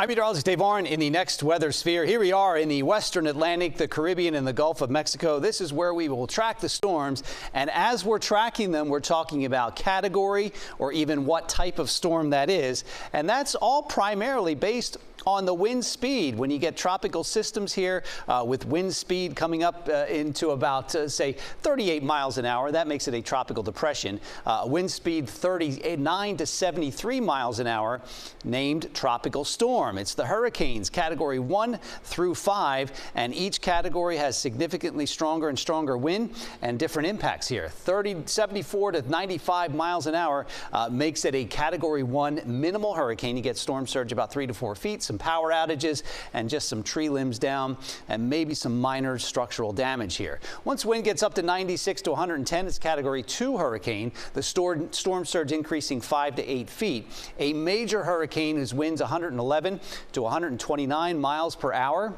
I'm meteorologist Dave Warren in the next weather sphere. Here we are in the Western Atlantic, the Caribbean, and the Gulf of Mexico. This is where we will track the storms. And as we're tracking them, we're talking about category or even what type of storm that is. And that's all primarily based on the wind speed. When you get tropical systems here with wind speed coming up into about, say, 38 miles an hour, that makes it a tropical depression. Wind speed 39 to 73 miles an hour, named tropical storm. It's the hurricanes, category 1 through 5, and each category has significantly stronger and stronger wind and different impacts here. 74 to 95 miles an hour makes it a category 1 minimal hurricane. You get storm surge about 3 to 4 feet. Some power outages and just some tree limbs down and maybe some minor structural damage here. Once wind gets up to 96 to 110, it's category 2 hurricane. The storm surge increasing 5 to 8 feet. A major hurricane whose winds 111 to 129 miles per hour.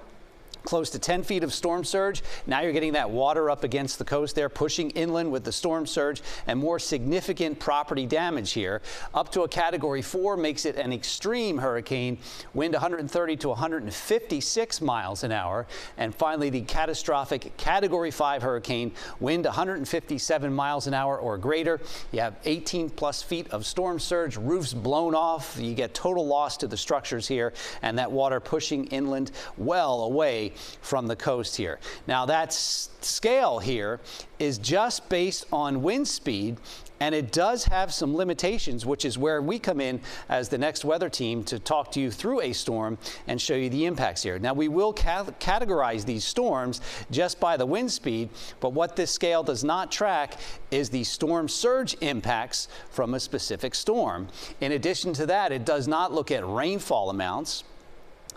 Close to 10 feet of storm surge. Now you're getting that water up against the coast there, pushing inland with the storm surge and more significant property damage here. Up to a category 4 makes it an extreme hurricane. Wind 130 to 156 miles an hour. And finally, the catastrophic category 5 hurricane, wind 157 miles an hour or greater. You have 18 plus feet of storm surge, roofs blown off. You get total loss to the structures here, and that water pushing inland well away from the coast here. Now that scale here is just based on wind speed, and it does have some limitations, which is where we come in as the next weather team to talk to you through a storm and show you the impacts here. Now we will categorize these storms just by the wind speed, but what this scale does not track is the storm surge impacts from a specific storm. In addition to that, it does not look at rainfall amounts.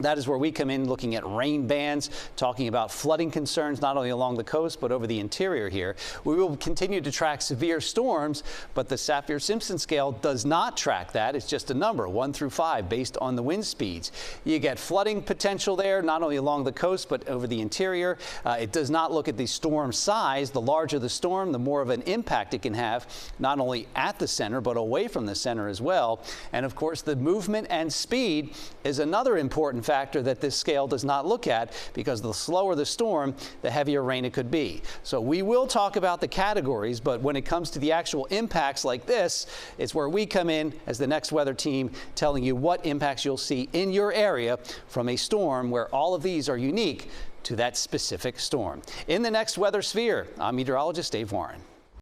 That is where we come in looking at rain bands, talking about flooding concerns not only along the coast but over the interior here. We will continue to track severe storms, but the Saffir-Simpson scale does not track that. It's just a number, 1 through 5, based on the wind speeds. You get flooding potential there, not only along the coast but over the interior. It does not look at the storm size. The larger the storm, the more of an impact it can have, not only at the center but away from the center as well. And of course, the movement and speed is another important factor that this scale does not look at, because the slower the storm, the heavier rain it could be. So we will talk about the categories, but when it comes to the actual impacts like this, it's where we come in as the next weather team, telling you what impacts you'll see in your area from a storm, where all of these are unique to that specific storm. In the next weather sphere, I'm meteorologist Dave Warren.